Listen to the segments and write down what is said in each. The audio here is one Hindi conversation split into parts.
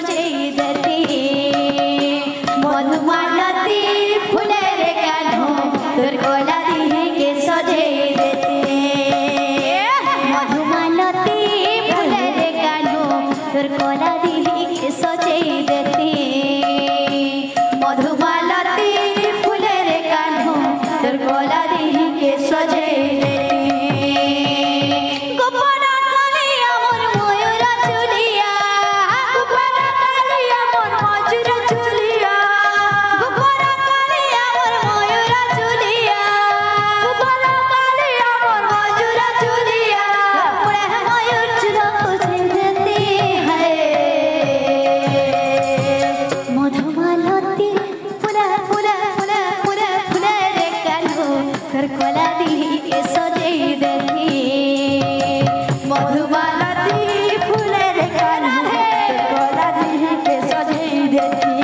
सजई देती मधुमालती फूलेर कान्हो तोर कोला दिहे के सजई देती मधुमालती फूलेर कान्हो तोर कोला दिहे के सजई देती मधुमालती फूलेर कान्हो तोर कोला दिहे के सजई देती सजई देती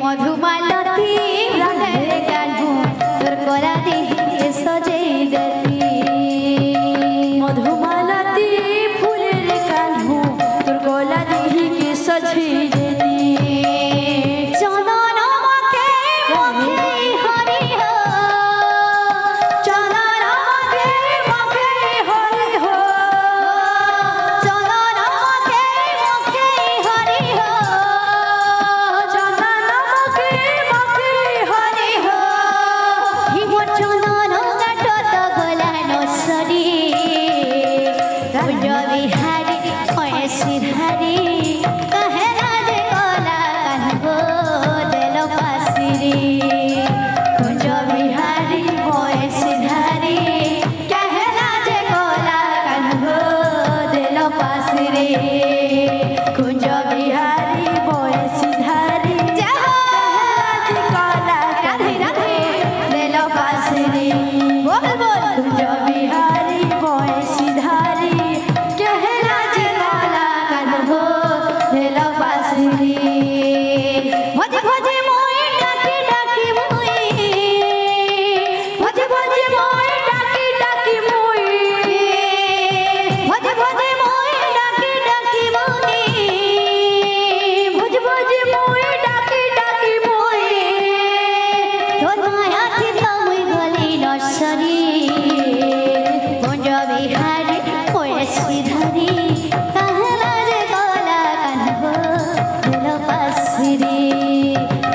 मधुमालती फूलेर कान्हो तोर कोला दिहे सजई देती मधुमालती फूलेर कान्हो तोर कोला दिहे सजई देती चंदन माखे माखे हरि हो चंदन माखे माखे हरि हो चंदन माखे माखे हरि हो चंदन माखे माखे हरि हो हिमो चंदन गाटत गला नसरी कुंज बिहारी ओए सिधारी कहेला जे कोला कान्हो देल पासिरी कुंज बिहारी ओए सिधारी कहेला जे कोला कान्हो देल पासिरी कुंज बिहारी ओए सिधारी कहेला जे कोला राधे राधे देल पासिरी बोल बोल कुंज बिहारी ओए सिधारी कहेला जे कोला कान्हो देल पासिरी भजे भजे मोय डाकी डाकी मोय भजे भजे मोय डाकी डाकी मोय भजे भजे मोय डाकी डाकी मोय भजे भजे मोय डाकी डाकी मोय तोर माया चिता मुई गली नर्सरी कुंज बिहारी ओए सिधारी कहेला जे कोला कान्हो देल पासिरी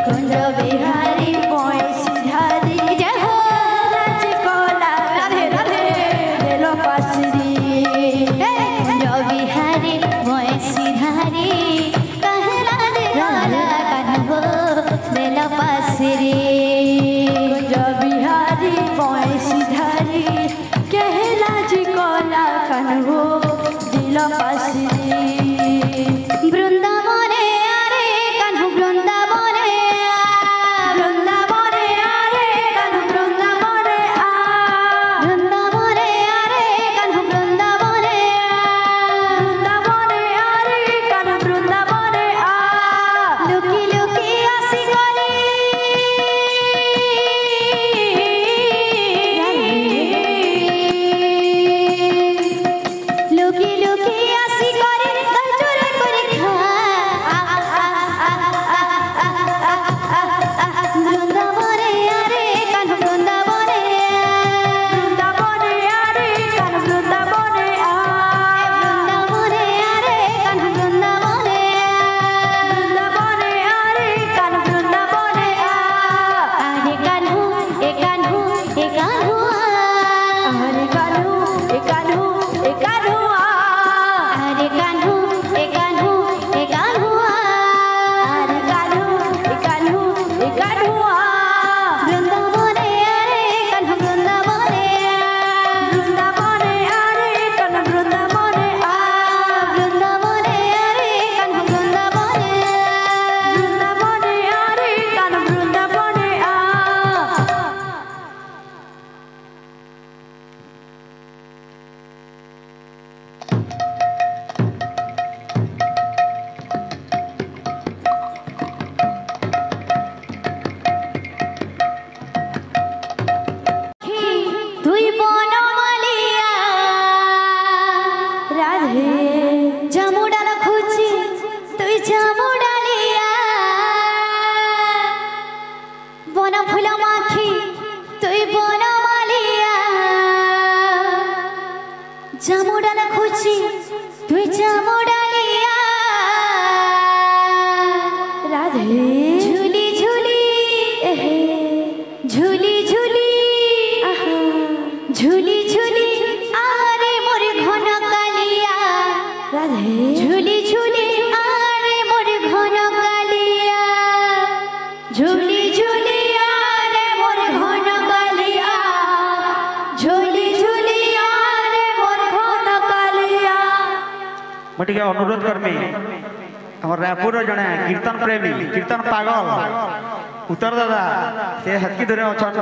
कुंज बिहारी ओए सिधारी कहेला जे कोला राधे राधे देल पासिरी कुंज बिहारी ओए सिधारी कहेला जे कोला कान्हो देल पासिरी कुंज बिहारी ओए सिधारी कहेला जे कोला कान्हो देल पासिरी बृंदावने आरे कान्हो बृंदावने बृंदावने आरे कान्हो बृंदावने बृंदावने आरे कान्हो बृंदावने बृंदावने आरे कान्हो बृंदावने लुकी लुकी आसी गली लुकी जामो डालिया राधे झूली झूली झूली झूली झूली झूली आरे मोर घन कालिया राधे झूली झूली आरे मोर घन कालिया झूली झूली आरे मोर घन कालिया झूली झूली आरे मोर घन कालिया। मोटे अनुरोध करमी हमर रायपुर जने कीर्तन प्रेमी कीर्तन पागल उत्तर दादा से हतकी धरे अछन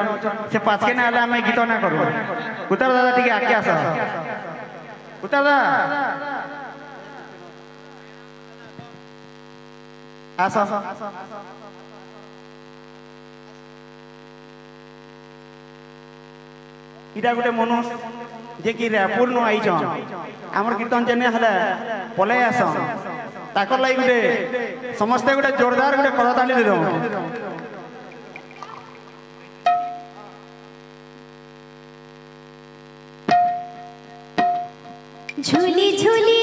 से पाछके ना आले हमें गीत ना करू उत्तर दादा टिके आके आस उत्तर दादा आस इटा गोटे मनुष्य जे कि रायपुर नु आई छन हमर कीर्तन जने हले पले आस ताकर लाई गोटे समस्ते गोटे जोरदार गोटे करताली दे दो। झूली झूली